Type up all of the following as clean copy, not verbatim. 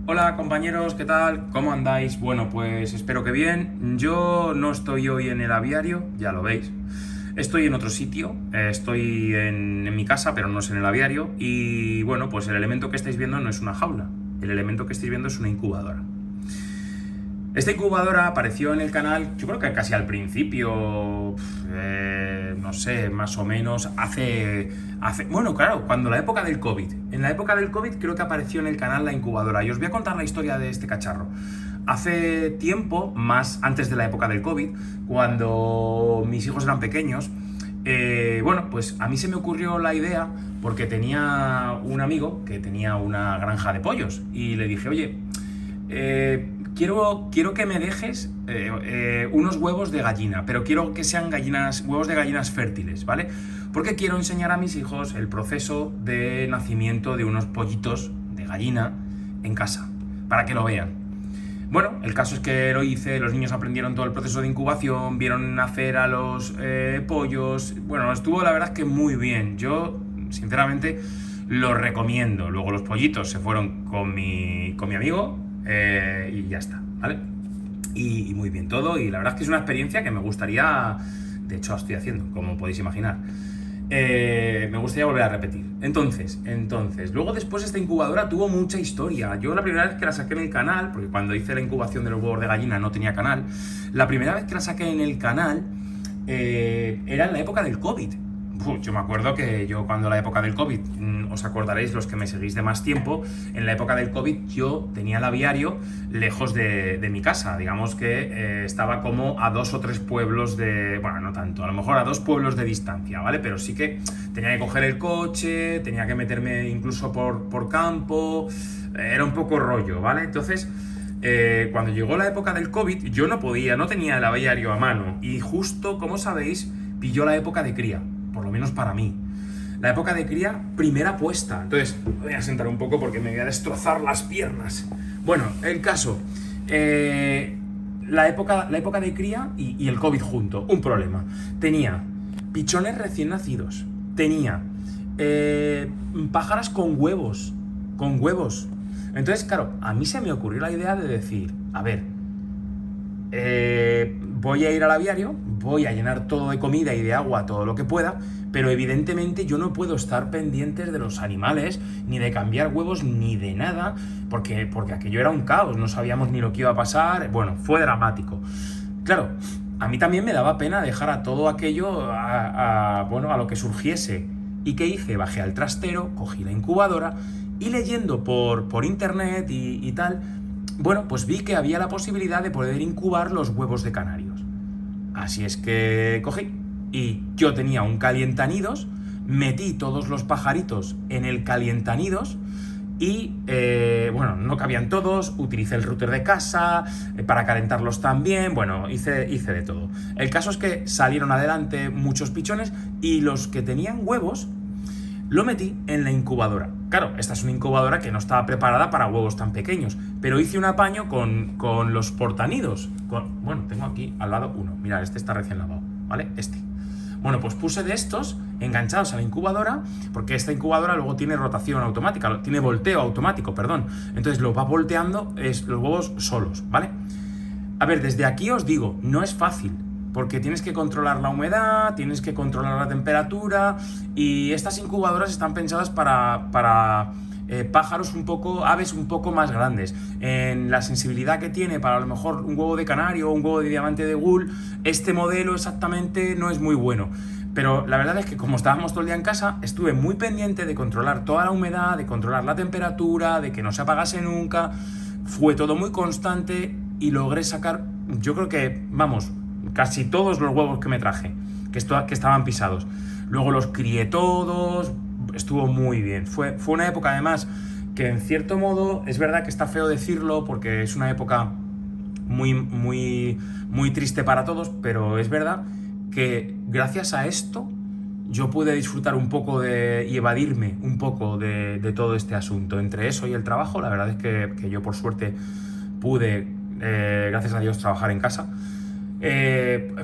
Hola compañeros, ¿qué tal? ¿Cómo andáis? Bueno, pues espero que bien. Yo no estoy hoy en el aviario, ya lo veis. Estoy en otro sitio, estoy en mi casa, pero no es en el aviario. Y bueno, pues el elemento que estáis viendo no es una jaula, el elemento que estáis viendo es una incubadora. Esta incubadora apareció en el canal, yo creo que casi al principio, no sé, más o menos, bueno, claro, cuando la época del COVID. En la época del COVID creo que apareció en el canal la incubadora. Y os voy a contar la historia de este cacharro. Hace tiempo, más antes de la época del COVID, cuando mis hijos eran pequeños, bueno, pues a mí se me ocurrió la idea porque tenía un amigo que tenía una granja de pollos y le dije, oye, quiero que me dejes unos huevos de gallina, pero quiero que sean huevos de gallinas fértiles, ¿vale? Porque quiero enseñar a mis hijos el proceso de nacimiento de unos pollitos de gallina en casa, para que lo vean. Bueno, el caso es que lo hice, los niños aprendieron todo el proceso de incubación, vieron nacer a los pollos. Bueno, estuvo la verdad que muy bien. Yo, sinceramente, lo recomiendo. Luego los pollitos se fueron con mi amigo y ya está, ¿vale? Y muy bien todo, y la verdad es que es una experiencia que me gustaría, de hecho la estoy haciendo, como podéis imaginar. Me gustaría volver a repetir. Entonces, luego después esta incubadora tuvo mucha historia. Yo la primera vez que la saqué en el canal, porque cuando hice la incubación de los huevos de gallina no tenía canal, la primera vez que la saqué en el canal era en la época del COVID. Yo me acuerdo que yo cuando la época del COVID, os acordaréis los que me seguís de más tiempo, en la época del COVID yo tenía el aviario lejos de mi casa, digamos que estaba como a 2 o 3 pueblos bueno, no tanto, a lo mejor a 2 pueblos de distancia, ¿vale? Pero sí que tenía que coger el coche, tenía que meterme incluso por campo, era un poco rollo, ¿vale? Entonces, cuando llegó la época del COVID, yo no tenía el aviario a mano y justo, como sabéis, pilló la época de cría. Por lo menos para mí. La época de cría, primera puesta. Entonces, voy a sentar un poco porque me voy a destrozar las piernas. Bueno, el caso. La época de cría y el COVID junto. Un problema. Tenía pichones recién nacidos. Tenía pájaras con huevos. Con huevos. Entonces, claro, a mí se me ocurrió la idea de decir, a ver, voy a ir al aviario, voy a llenar todo de comida y de agua, todo lo que pueda, pero evidentemente yo no puedo estar pendientes de los animales, ni de cambiar huevos, ni de nada, porque aquello era un caos, no sabíamos ni lo que iba a pasar, bueno, fue dramático. Claro, a mí también me daba pena dejar a todo aquello bueno, a lo que surgiese. ¿Y qué hice? Bajé al trastero, cogí la incubadora y leyendo por internet y tal, bueno, pues vi que había la posibilidad de poder incubar los huevos de canarios. Así es que cogí y yo tenía un calientanidos, metí todos los pajaritos en el calientanidos y, bueno, no cabían todos, utilicé el router de casa para calentarlos también, bueno, hice de todo. El caso es que salieron adelante muchos pichones y los que tenían huevos lo metí en la incubadora. Claro, esta es una incubadora que no estaba preparada para huevos tan pequeños, pero hice un apaño con los portanidos. Bueno, tengo aquí al lado uno. Mirad, este está recién lavado, ¿vale? Este. Bueno, pues puse de estos enganchados a la incubadora, porque esta incubadora luego tiene rotación automática, tiene volteo automático, perdón. Entonces lo va volteando los huevos solos, ¿vale? A ver, desde aquí os digo, no es fácil, porque tienes que controlar la humedad, tienes que controlar la temperatura, y estas incubadoras están pensadas para pájaros aves un poco más grandes. En la sensibilidad que tiene para a lo mejor un huevo de canario o un huevo de diamante de Gould, este modelo exactamente no es muy bueno. Pero la verdad es que como estábamos todo el día en casa, estuve muy pendiente de controlar toda la humedad, de controlar la temperatura, de que no se apagase nunca. Fue todo muy constante y logré sacar, yo creo que, vamos, casi todos los huevos que me traje, que estaban pisados. Luego los crié todos, estuvo muy bien. Fue una época, además, que en cierto modo, es verdad que está feo decirlo, porque es una época muy, muy, muy triste para todos, pero es verdad que gracias a esto yo pude disfrutar un poco y evadirme un poco de todo este asunto. Entre eso y el trabajo, la verdad es que yo por suerte pude, gracias a Dios, trabajar en casa.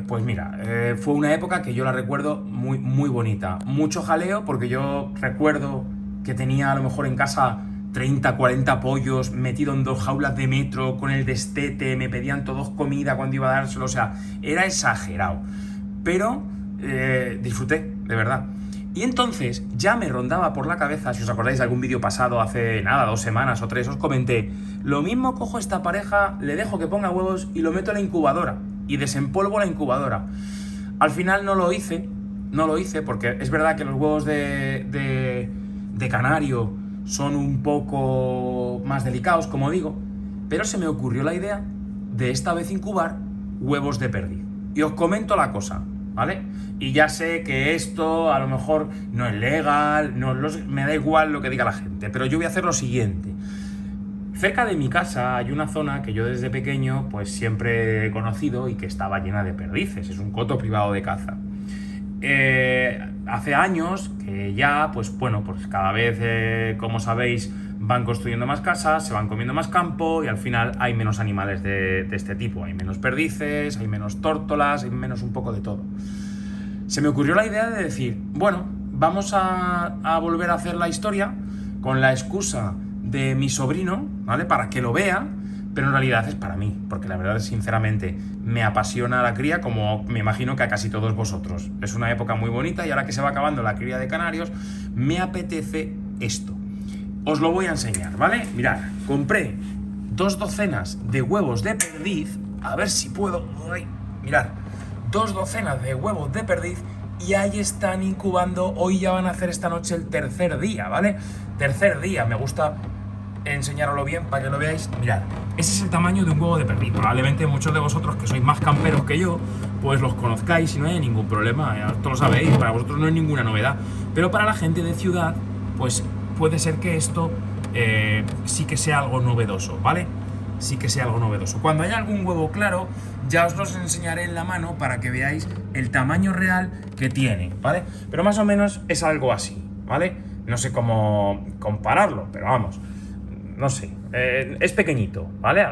Pues mira, fue una época que yo la recuerdo muy bonita. Mucho jaleo, porque yo recuerdo que tenía a lo mejor en casa 30, 40 pollos metido en 2 jaulas de metro con el destete, me pedían todos comida cuando iba a dárselo, o sea, era exagerado. Pero disfruté, de verdad. Y entonces ya me rondaba por la cabeza, si os acordáis de algún vídeo pasado hace nada, 2 semanas o 3, os comenté, lo mismo cojo esta pareja, le dejo que ponga huevos y lo meto en la incubadora y desempolvo la incubadora. Al final no lo hice porque es verdad que los huevos de canario son un poco más delicados, como digo, pero se me ocurrió la idea de esta vez incubar huevos de perdiz. Y os comento la cosa, ¿vale? Y ya sé que esto a lo mejor no es legal, me da igual lo que diga la gente, pero yo voy a hacer lo siguiente. Cerca de mi casa hay una zona que yo desde pequeño pues siempre he conocido y que estaba llena de perdices, es un coto privado de caza. Hace años que ya, pues bueno, pues cada vez, como sabéis, van construyendo más casas, se van comiendo más campo y al final hay menos animales de este tipo. Hay menos perdices, hay menos tórtolas, hay menos un poco de todo. Se me ocurrió la idea de decir, bueno, vamos a volver a hacer la historia con la excusa de mi sobrino, ¿vale? Para que lo vea, pero en realidad es para mí, porque la verdad, sinceramente, me apasiona la cría, como me imagino que a casi todos vosotros. Es una época muy bonita y ahora que se va acabando la cría de canarios, me apetece esto. Os lo voy a enseñar, ¿vale? Mirad, compré 2 docenas de huevos de perdiz, a ver si puedo... Ay, mirad, 2 docenas de huevos de perdiz y ahí están incubando. Hoy ya van a hacer esta noche el 3er día, ¿vale? 3er día, me gusta enseñaroslo bien para que lo veáis. Mirad, ese es el tamaño de un huevo de perdiz. Probablemente muchos de vosotros que sois más camperos que yo, pues los conozcáis y no hay ningún problema, esto lo sabéis, para vosotros no es ninguna novedad, pero para la gente de ciudad, pues puede ser que esto sí que sea algo novedoso, ¿vale? Sí que sea algo novedoso. Cuando haya algún huevo claro, ya os los enseñaré en la mano para que veáis el tamaño real que tiene, ¿vale? Pero más o menos es algo así, ¿vale? No sé cómo compararlo, pero vamos, no sé, es pequeñito, ¿vale?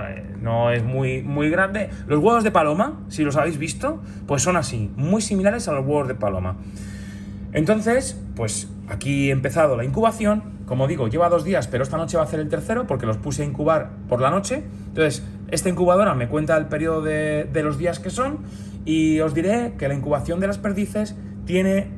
No es muy grande. Los huevos de paloma, si los habéis visto, pues son así, muy similares a los huevos de paloma. Entonces, pues aquí he empezado la incubación. Como digo, lleva 2 días, pero esta noche va a hacer el 3er porque los puse a incubar por la noche. Entonces, esta incubadora me cuenta el periodo de los días que son y os diré que la incubación de las perdices tiene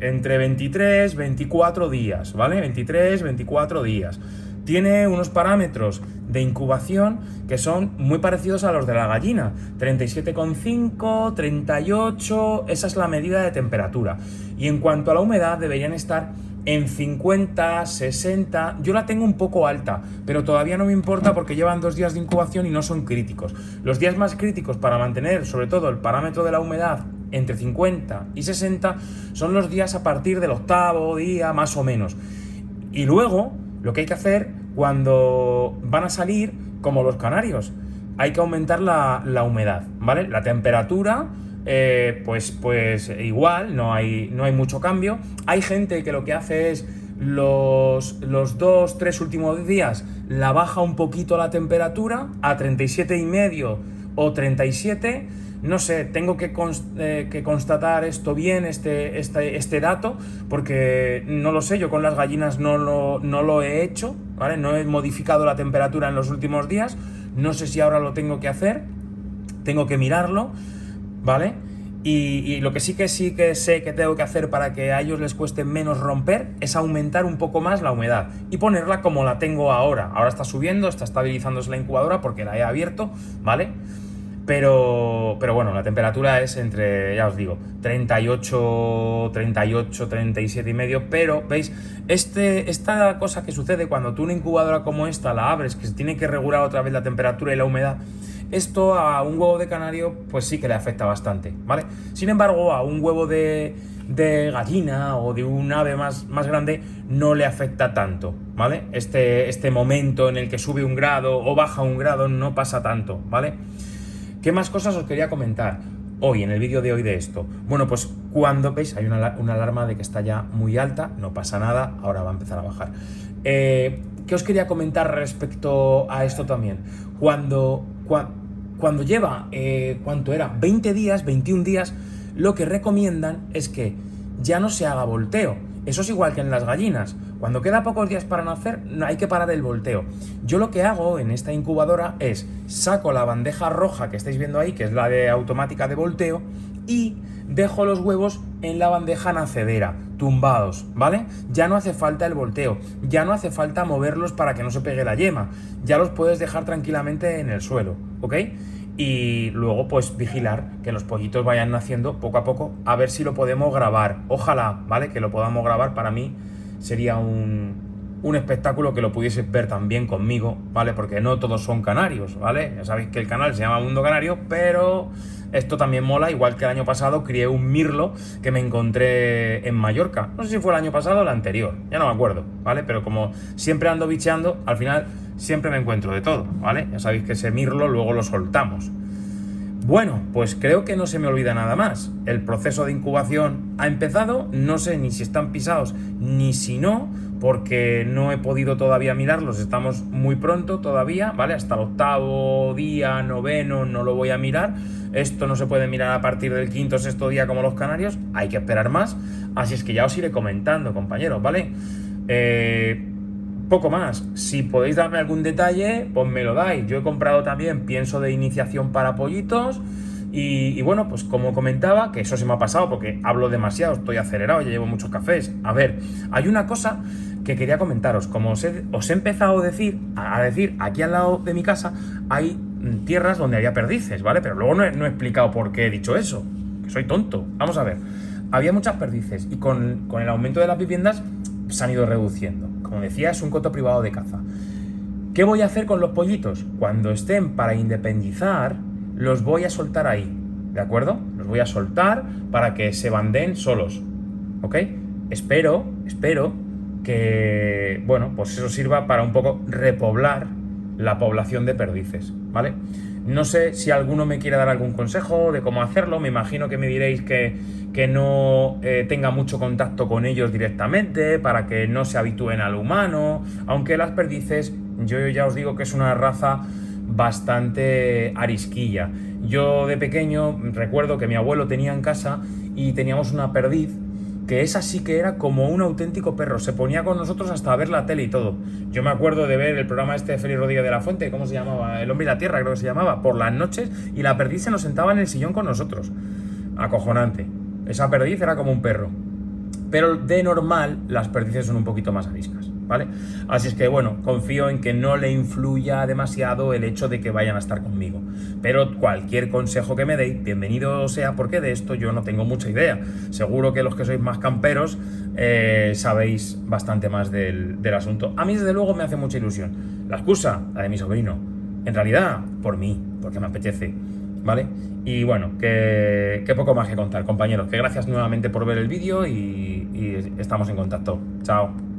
entre 23 y 24 días, ¿vale? 23, 24 días. Tiene unos parámetros de incubación que son muy parecidos a los de la gallina. 37,5, 38, esa es la medida de temperatura. Y en cuanto a la humedad, deberían estar en 50, 60, yo la tengo un poco alta, pero todavía no me importa porque llevan 2 días de incubación y no son críticos. Los días más críticos para mantener, sobre todo, el parámetro de la humedad entre 50 y 60 son los días a partir del 8º día, más o menos. Y luego, lo que hay que hacer cuando van a salir, como los canarios, hay que aumentar la humedad, ¿vale? La temperatura... pues igual, no hay mucho cambio. Hay gente que lo que hace es los 2-3 últimos días la baja un poquito la temperatura a 37,5 o 37. No sé, tengo que constatar esto bien, este dato, porque no lo sé, yo con las gallinas no lo he hecho, ¿vale? No he modificado la temperatura en los últimos días, no sé si ahora lo tengo que hacer, tengo que mirarlo, ¿vale? Y lo que sí que sé que tengo que hacer para que a ellos les cueste menos romper es aumentar un poco más la humedad y ponerla como la tengo ahora. Ahora está subiendo, está estabilizándose la incubadora porque la he abierto, ¿vale? Pero bueno, la temperatura es entre, ya os digo, 38, 37,5, pero, ¿veis? Esta cosa que sucede cuando tú una incubadora como esta la abres, que se tiene que regular otra vez la temperatura y la humedad, esto a un huevo de canario pues sí que le afecta bastante, ¿vale? Sin embargo, a un huevo de gallina o de un ave más grande no le afecta tanto, ¿vale? Este momento en el que sube 1 grado o baja 1 grado no pasa tanto, ¿vale? ¿Qué más cosas os quería comentar hoy, en el vídeo de hoy de esto? Bueno, pues cuando veis, hay una alarma de que está ya muy alta, no pasa nada, ahora va a empezar a bajar. ¿Qué os quería comentar respecto a esto también? Cuando lleva, ¿cuánto era? 20 días, 21 días, lo que recomiendan es que ya no se haga volteo. Eso es igual que en las gallinas. Cuando queda pocos días para nacer, no hay que parar el volteo. Yo lo que hago en esta incubadora es saco la bandeja roja que estáis viendo ahí, que es la de automática de volteo, y dejo los huevos en la bandeja nacedera, tumbados, ¿vale? Ya no hace falta el volteo, ya no hace falta moverlos para que no se pegue la yema, ya los puedes dejar tranquilamente en el suelo, ¿ok? Y luego pues vigilar que los pollitos vayan naciendo poco a poco, a ver si lo podemos grabar, ojalá, ¿vale? Que lo podamos grabar. Para mí sería un espectáculo que lo pudieses ver también conmigo, ¿vale? Porque no todos son canarios, ¿vale? Ya sabéis que el canal se llama Mundo Canario, pero esto también mola, igual que el año pasado crié un mirlo que me encontré en Mallorca. No sé si fue el año pasado o el anterior, ya no me acuerdo, ¿vale? Pero como siempre ando bicheando, al final siempre me encuentro de todo, ¿vale? Ya sabéis que ese mirlo luego lo soltamos. Bueno, pues creo que no se me olvida nada más. El proceso de incubación ha empezado, no sé ni si están pisados ni si no, porque no he podido todavía mirarlos, estamos muy pronto todavía, ¿vale? Hasta el 8º día, 9º, no lo voy a mirar. Esto no se puede mirar a partir del 5º o 6º día como los canarios, hay que esperar más, así es que ya os iré comentando, compañeros, ¿vale? Poco más. Si podéis darme algún detalle, pues me lo dais. Yo he comprado también pienso de iniciación para pollitos y bueno, pues como comentaba, que eso se me ha pasado porque hablo demasiado, estoy acelerado, ya llevo muchos cafés. A ver, hay una cosa que quería comentaros. Como os he empezado a decir, aquí al lado de mi casa hay tierras donde había perdices, ¿vale? Pero luego no he explicado por qué he dicho eso, que soy tonto. Vamos a ver. Había muchas perdices y con el aumento de las viviendas se han ido reduciendo. Como decía, es un coto privado de caza. ¿Qué voy a hacer con los pollitos? Cuando estén para independizar, los voy a soltar ahí, ¿de acuerdo? Los voy a soltar para que se bandeen solos, ¿ok? Espero que, bueno, pues eso sirva para un poco repoblar la población de perdices, ¿vale? No sé si alguno me quiere dar algún consejo de cómo hacerlo. Me imagino que me diréis que no tenga mucho contacto con ellos directamente para que no se habitúen al humano, aunque las perdices, yo ya os digo que es una raza bastante arisquilla. Yo de pequeño recuerdo que mi abuelo tenía en casa y teníamos una perdiz que esa sí que era como un auténtico perro, se ponía con nosotros hasta ver la tele y todo. Yo me acuerdo de ver el programa este de Félix Rodríguez de la Fuente, ¿cómo se llamaba? El hombre y la tierra, creo que se llamaba, por las noches, y la perdiz se nos sentaba en el sillón con nosotros. Acojonante. Esa perdiz era como un perro. Pero de normal, las perdices son un poquito más ariscas, ¿vale? Así es que, bueno, confío en que no le influya demasiado el hecho de que vayan a estar conmigo. Pero cualquier consejo que me deis, bienvenido sea, porque de esto yo no tengo mucha idea. Seguro que los que sois más camperos sabéis bastante más del asunto. A mí, desde luego, me hace mucha ilusión. La excusa, la de mi sobrino. En realidad, por mí, porque me apetece, ¿vale? Y bueno, que poco más que contar, compañeros. Que gracias nuevamente por ver el vídeo y estamos en contacto. Chao.